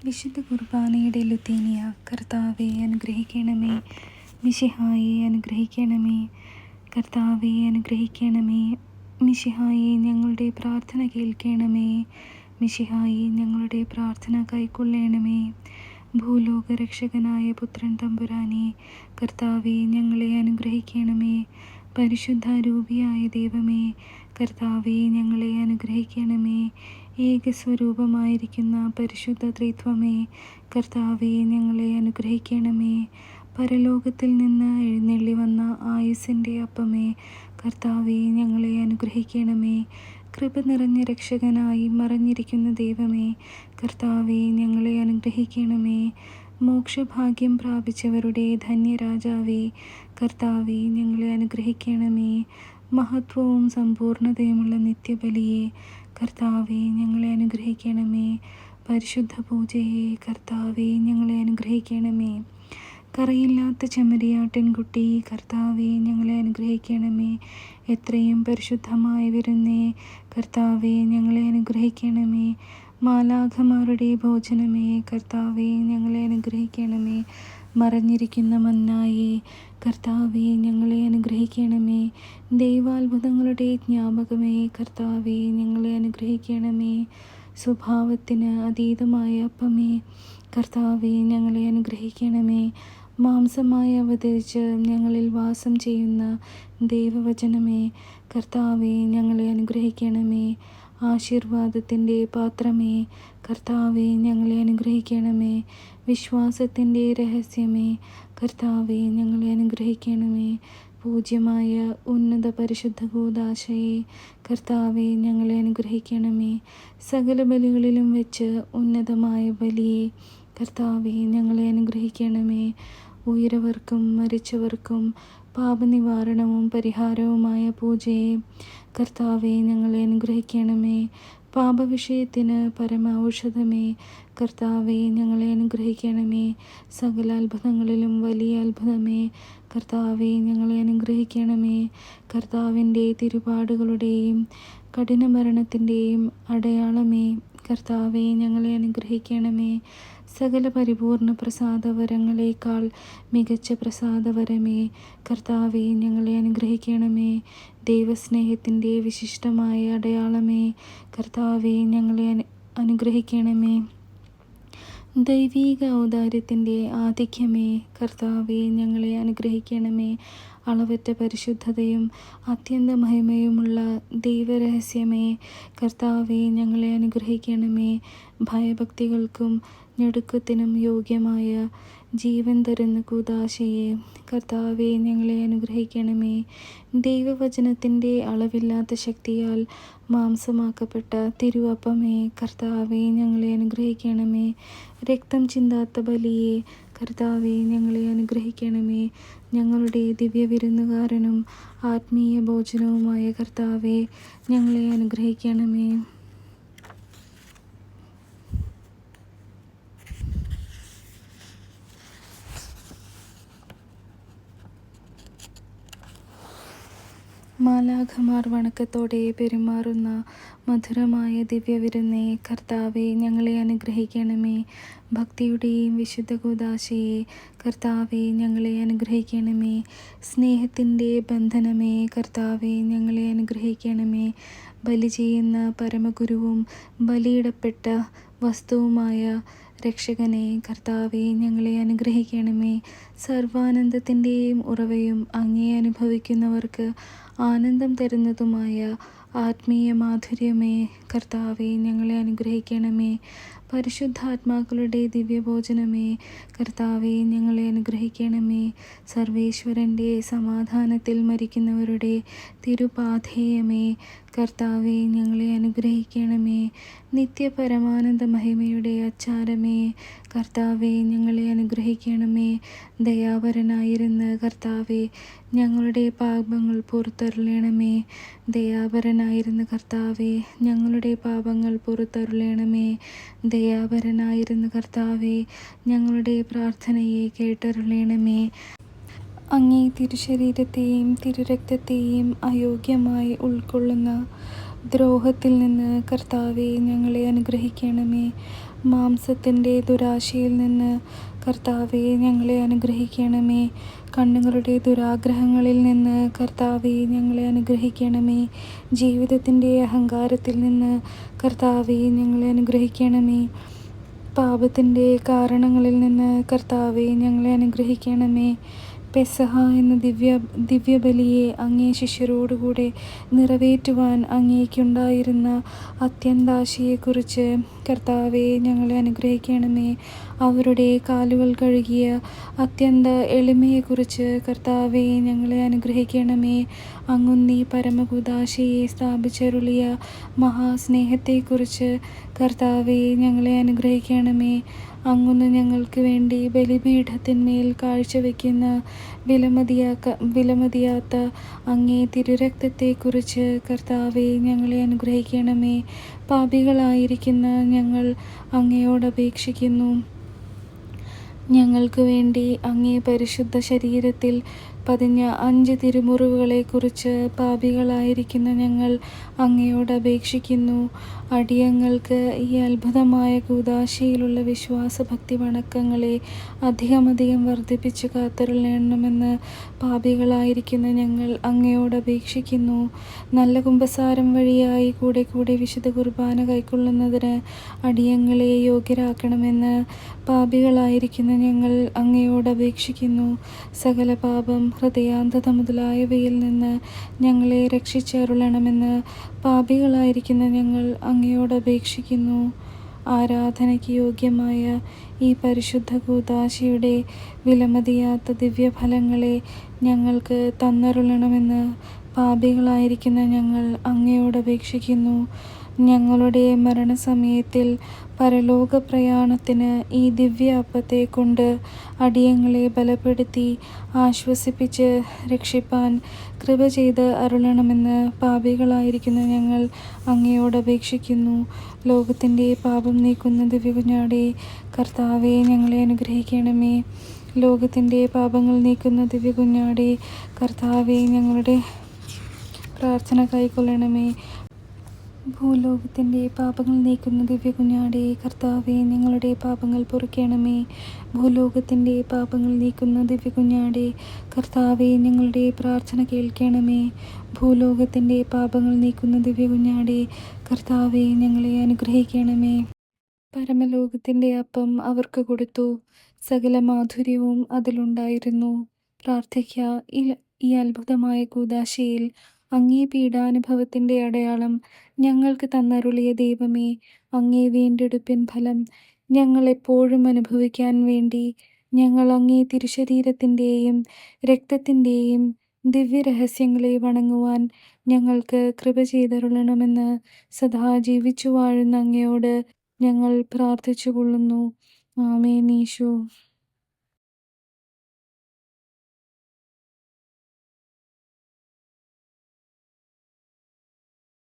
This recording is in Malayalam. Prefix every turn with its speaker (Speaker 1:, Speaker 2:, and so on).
Speaker 1: വിശുദ്ധ കുർബാനയുടെ ലുത്തീനിയ. കർത്താവെ അനുഗ്രഹിക്കണമേ. മിശിഹായെ അനുഗ്രഹിക്കണമേ. കർത്താവെ അനുഗ്രഹിക്കണമേ. മിശിഹായെ ഞങ്ങളുടെ പ്രാർത്ഥന കേൾക്കണമേ. മിശിഹായെ ഞങ്ങളുടെ പ്രാർത്ഥന കൈക്കൊള്ളണമേ. ഭൂലോകരക്ഷകനായ പുത്രൻ തമ്പുരാനെ, കർത്താവെ ഞങ്ങളെ അനുഗ്രഹിക്കണമേ. പരിശുദ്ധാരൂപിയായ ദൈവമേ, കർത്താവെ ഞങ്ങളെ അനുഗ്രഹിക്കണമേ. ഏകസ്വരൂപമായിരിക്കുന്ന പരിശുദ്ധ ത്രിത്വമേ, കർത്താവെ ഞങ്ങളെ അനുഗ്രഹിക്കണമേ. പരലോകത്തിൽ നിന്ന് എഴുന്നള്ളി വന്ന ആയുസ്സിൻ്റെ അപ്പമേ, കർത്താവെ ഞങ്ങളെ അനുഗ്രഹിക്കണമേ. കൃപ നിറഞ്ഞ രക്ഷകനായി മറഞ്ഞിരിക്കുന്ന ദൈവമേ, കർത്താവെ ഞങ്ങളെ അനുഗ്രഹിക്കണമേ. മോക്ഷഭാഗ്യം പ്രാപിച്ചവരുടെ ധന്യരാജാവേ, കർത്താവെ ഞങ്ങളെ അനുഗ്രഹിക്കണമേ. മഹത്വവും സമ്പൂർണതയുമുള്ള നിത്യബലിയെ, കർത്താവെ ഞങ്ങളെ അനുഗ്രഹിക്കണമേ. പരിശുദ്ധ പൂജയെ, കർത്താവെ ഞങ്ങളെ അനുഗ്രഹിക്കണമേ. കറയില്ലാത്ത ചെമ്മരിയാട്ടിൻകുട്ടി, കർത്താവെ ഞങ്ങളെ അനുഗ്രഹിക്കണമേ. എത്രയും പരിശുദ്ധമായ വിരുന്നേ, കർത്താവെ ഞങ്ങളെ അനുഗ്രഹിക്കണമേ. മാലാഖമാരുടെ ഭോജനമേ, കർത്താവെ ഞങ്ങളെ അനുഗ്രഹിക്കണമേ. മറഞ്ഞിരിക്കുന്ന മന്നായേ, കർത്താവെ ഞങ്ങളെ അനുഗ്രഹിക്കണമേ. ദൈവാത്ഭുതങ്ങളുടെ ജ്ഞാപകമേ, കർത്താവെ ഞങ്ങളെ അനുഗ്രഹിക്കണമേ. സ്വഭാവത്തിന് അതീതമായ അപ്പമേ, കർത്താവെ ഞങ്ങളെ അനുഗ്രഹിക്കണമേ. മാംസമായി അവതരിച്ച് ഞങ്ങളിൽ വാസം ചെയ്യുന്ന ദൈവവചനമേ, കർത്താവെ ഞങ്ങളെ അനുഗ്രഹിക്കണമേ. ആശീർവാദത്തിൻ്റെ പാത്രമേ, കർത്താവെ ഞങ്ങളെ അനുഗ്രഹിക്കണമേ. വിശ്വാസത്തിൻ്റെ രഹസ്യമേ, കർത്താവെ ഞങ്ങളെ അനുഗ്രഹിക്കണമേ. പൂജ്യമായ ഉന്നത പരിശുദ്ധ കൂദാശയെ, കർത്താവെ ഞങ്ങളെ അനുഗ്രഹിക്കണമേ. സകല ബലികളിലും വെച്ച് ഉന്നതമായ ബലിയെ, കർത്താവെ ഞങ്ങളെ അനുഗ്രഹിക്കണമേ. ഉയരവർക്കും മരിച്ചവർക്കും പാപനിവാരണവും പരിഹാരവുമായ പൂജയെ, കർത്താവെ ഞങ്ങളെ അനുഗ്രഹിക്കണമേ. പാപവിഷയത്തിന് പരമ ഔഷധമേ, കർത്താവെ ഞങ്ങളെ അനുഗ്രഹിക്കണമേ. സകല അത്ഭുതങ്ങളിലും വലിയ അത്ഭുതമേ, കർത്താവെ ഞങ്ങളെ അനുഗ്രഹിക്കണമേ. കർത്താവിൻ്റെ തിരുപാടുകളുടെയും കഠിനമരണത്തിൻ്റെയും അടയാളമേ, കർത്താവെ ഞങ്ങളെ അനുഗ്രഹിക്കണമേ. സകല പരിപൂർണ പ്രസാദവരങ്ങളേക്കാൾ മികച്ച പ്രസാദവരമേ, കർത്താവെ ഞങ്ങളെ അനുഗ്രഹിക്കണമേ. ദൈവസ്നേഹത്തിൻ്റെ വിശിഷ്ടമായ അടയാളമേ, കർത്താവെ ഞങ്ങളെ അനുഗ്രഹിക്കണമേ. ദൈവീക ഔദാര്യത്തിൻ്റെ ആധിക്യമേ, കർത്താവെ ഞങ്ങളെ അനുഗ്രഹിക്കണമേ. അളവറ്റ പരിശുദ്ധതയും അത്യന്ത മഹിമയുമുള്ള ദൈവരഹസ്യമേ, കർത്താവെ ഞങ്ങളെ അനുഗ്രഹിക്കണമേ. ഭയഭക്തികൾക്കും ഞെടുക്കത്തിനും യോഗ്യമായ ജീവൻ തരുന്ന കൂദാശയെ, കർത്താവെ ഞങ്ങളെ അനുഗ്രഹിക്കണമേ. ദൈവവചനത്തിൻ്റെ അളവില്ലാത്ത ശക്തിയാൽ മാംസമാക്കപ്പെട്ട തിരുവപ്പമേ, കർത്താവെ ഞങ്ങളെ അനുഗ്രഹിക്കണമേ. രക്തം ചിന്താത്ത ബലിയെ, കർത്താവെ ഞങ്ങളെ അനുഗ്രഹിക്കണമേ. ഞങ്ങളുടെ ദിവ്യവിരുന്നുകാരനും ആത്മീയ ഭോജനവുമായ കർത്താവെ ഞങ്ങളെ അനുഗ്രഹിക്കണമേ. മാലാഖമാർ വണക്കത്തോടെ പെരുമാറുന്ന മധുരമായ ദിവ്യവിരുന്നേ, കർത്താവെ ഞങ്ങളെ അനുഗ്രഹിക്കണമേ. ഭക്തിയുടെയും വിശുദ്ധ കൂദാശയെ, കർത്താവെ ഞങ്ങളെ അനുഗ്രഹിക്കണമേ. സ്നേഹത്തിൻ്റെ ബന്ധനമേ, കർത്താവെ ഞങ്ങളെ അനുഗ്രഹിക്കണമേ. ബലി ചെയ്യുന്ന പരമഗുരുവും ബലിയിടപ്പെട്ട വസ്തുവുമായ രക്ഷകനെ, കർത്താവെ ഞങ്ങളെ അനുഗ്രഹിക്കണമേ. സർവാനന്ദത്തിൻ്റെയും ഉറവയും അങ്ങേ അനുഭവിക്കുന്നവർക്ക് ആനന്ദം തരുന്നതുമായ ആത്മീയ മാധുര്യമേ, കർത്താവെ ഞങ്ങളെ അനുഗ്രഹിക്കണമേ. പരിശുദ്ധാത്മാക്കളുടെ ദിവ്യഭോജനമേ, കർത്താവെ ഞങ്ങളെ അനുഗ്രഹിക്കണമേ. സർവേശ്വരൻ്റെ സമാധാനത്തിൽ മരിക്കുന്നവരുടെ തിരുപാഥേയമേ, കർത്താവെ ഞങ്ങളെ അനുഗ്രഹിക്കണമേ. നിത്യപരമാനന്ദ മഹിമയുടെ അച്ചാരമേ, കർത്താവെ ഞങ്ങളെ അനുഗ്രഹിക്കണമേ. ദയാപരനായിരുന്ന കർത്താവെ ഞങ്ങളുടെ പാപങ്ങൾ പുറത്തരുളണമേ. ദയാപരനായിരുന്ന കർത്താവെ ഞങ്ങളുടെ പാപങ്ങൾ പുറത്തരുളണമേ. ദയാപരനായിരുന്ന കർത്താവെ ഞങ്ങളുടെ പ്രാർത്ഥനയെ കേട്ടരുളണമേ. അങ്ങേ തിരുശരീരത്തെയും തിരുരക്തത്തെയും അയോഗ്യമായി ഉൾക്കൊള്ളുന്ന ദ്രോഹത്തിൽ നിന്ന് കർത്താവെ ഞങ്ങളെ അനുഗ്രഹിക്കണമേ. മാംസത്തിൻ്റെ ദുരാശയിൽ നിന്ന് കർത്താവെ ഞങ്ങളെ അനുഗ്രഹിക്കണമേ. കണ്ണുകളുടെ ദുരാഗ്രഹങ്ങളിൽ നിന്ന് കർത്താവെ ഞങ്ങളെ അനുഗ്രഹിക്കണമേ. ജീവിതത്തിൻ്റെ അഹങ്കാരത്തിൽ നിന്ന് കർത്താവെ ഞങ്ങളെ അനുഗ്രഹിക്കണമേ. പാപത്തിൻ്റെ കാരണങ്ങളിൽ നിന്ന് കർത്താവെ ഞങ്ങളെ അനുഗ്രഹിക്കണമേ. പെസഹ എന്ന ദിവ്യബലിയെ അങ്ങേ ശിഷ്യരോടുകൂടെ നിറവേറ്റുവാൻ അങ്ങേക്കുണ്ടായിരുന്ന അത്യന്താശയെക്കുറിച്ച് കർത്താവെ ഞങ്ങളെ അനുഗ്രഹിക്കണമേ. അവരുടെ കാലുകൾ കഴുകിയ അത്യന്ത എളിമയെക്കുറിച്ച് കർത്താവെ ഞങ്ങളെ അനുഗ്രഹിക്കണമേ. അങ്ങുന്നീ പരമകുദാശയെ സ്ഥാപിച്ചരുളിയ മഹാസ്നേഹത്തെക്കുറിച്ച് കർത്താവെ ഞങ്ങളെ അനുഗ്രഹിക്കണമേ. അങ്ങുന്ന് ഞങ്ങൾക്ക് വേണ്ടി ബലിപീഠത്തിന്മേൽ കാഴ്ചവെക്കുന്ന വിലമതിയാത്ത അങ്ങേ തിരുരക്തത്തെക്കുറിച്ച് കർത്താവെ ഞങ്ങളെ അനുഗ്രഹിക്കണമേ. പാപികളായിരിക്കുന്ന ഞങ്ങൾ അങ്ങയോടപേക്ഷിക്കുന്നു. ഞങ്ങൾക്ക് വേണ്ടി അങ്ങേ പരിശുദ്ധ ശരീരത്തിൽ പതിഞ്ഞ 5 തിരുമുറിവുകളെക്കുറിച്ച് പാപികളായിരിക്കുന്ന ഞങ്ങൾ അങ്ങയോട് അപേക്ഷിക്കുന്നു. അടിയങ്ങൾക്ക് ഈ അത്ഭുതമായ കൂദാശയിലുള്ള വിശ്വാസഭക്തി വണക്കങ്ങളെ അധികമധികം വർദ്ധിപ്പിച്ച് കാത്തരുളണമെന്ന് പാപികളായിരിക്കുന്ന ഞങ്ങൾ അങ്ങയോട് അപേക്ഷിക്കുന്നു. നല്ല കുമ്പസാരം വഴിയായി കൂടെ കൂടെ വിശുദ്ധ കുർബാന കൈക്കൊള്ളുന്നതിന് അടിയങ്ങളെ യോഗ്യരാക്കണമെന്ന് പാപികളായിരിക്കുന്ന ഞങ്ങൾ അങ്ങയോട് അപേക്ഷിക്കുന്നു. സകല പാപം, ഹൃദയാന്ധത മുതലായവയിൽ നിന്ന് ഞങ്ങളെ രക്ഷിച്ചരുളണമെന്ന് പാപികളായിരിക്കുന്ന ഞങ്ങൾ അങ്ങയോട് അപേക്ഷിക്കുന്നു. ആരാധനയ്ക്ക് യോഗ്യമായ ഈ പരിശുദ്ധ കൂദാശയുടെ വിലമതിയാത്ത ദിവ്യഫലങ്ങളെ ഞങ്ങൾക്ക് തന്നരുളണമെന്ന് പാപികളായിരിക്കുന്ന ഞങ്ങൾ അങ്ങയോട് അപേക്ഷിക്കുന്നു. ഞങ്ങളുടെ മരണസമയത്തിൽ പരലോക പ്രയാണത്തിന് ഈ ദിവ്യ അപ്പത്തെ കൊണ്ട് അടിയങ്ങളെ ബലപ്പെടുത്തി ആശ്വസിപ്പിച്ച് രക്ഷിപ്പാൻ കൃപ ചെയ്ത് അരുളണമെന്ന് പാപികളായിരിക്കുന്ന ഞങ്ങൾ അങ്ങയോട് അപേക്ഷിക്കുന്നു. ലോകത്തിൻ്റെ പാപം നീക്കുന്ന ദിവ്യകുഞ്ഞാടേ, കർത്താവെ ഞങ്ങളെ അനുഗ്രഹിക്കണമേ. ലോകത്തിൻ്റെ പാപങ്ങൾ നീക്കുന്ന ദിവ്യകുഞ്ഞാടേ, കർത്താവെ ഞങ്ങളുടെ പ്രാർത്ഥന കൈക്കൊള്ളണമേ. ഭൂലോകത്തിൻ്റെ പാപങ്ങൾ നീക്കുന്ന ദിവ്യകുഞ്ഞാടേ, കർത്താവെ ഞങ്ങളുടെ പാപങ്ങൾ പൊറുക്കണമേ. ഭൂലോകത്തിൻ്റെ പാപങ്ങൾ നീക്കുന്ന ദിവ്യകുഞ്ഞാടേ, കർത്താവെ ഞങ്ങളുടെ പ്രാർത്ഥന കേൾക്കണമേ. ഭൂലോകത്തിൻ്റെ പാപങ്ങൾ നീക്കുന്ന ദിവ്യകുഞ്ഞാടേ, കർത്താവെ ഞങ്ങളെ അനുഗ്രഹിക്കണമേ. പരമലോകത്തിൻ്റെ അപ്പം അവർക്ക് കൊടുത്തു. സകല മാധുര്യവും അതിലുണ്ടായിരുന്നു. പ്രാർത്ഥിക്കുക. ഈ അത്ഭുതമായ കൂദാശയിൽ അങ്ങേ പീഡാനുഭവത്തിൻ്റെ അടയാളം ഞങ്ങൾക്ക് തന്നരുളിയ ദൈവമേ, അങ്ങേ വീണ്ടെടുപ്പിൻ ഫലം ഞങ്ങൾ എപ്പോഴും അനുഭവിക്കാൻ വേണ്ടി ഞങ്ങൾ അങ്ങേ തിരുശരീരത്തിൻ്റെയും രക്തത്തിൻ്റെയും ദിവ്യരഹസ്യങ്ങളെ വണങ്ങുവാൻ ഞങ്ങൾക്ക് കൃപ ചെയ്തരുളണമെന്ന് സദാ ജീവിച്ചു വാഴുന്ന അങ്ങയോട് ഞങ്ങൾ പ്രാർത്ഥിച്ചു കൊള്ളുന്നു. ആമേൻ. ഈശോ.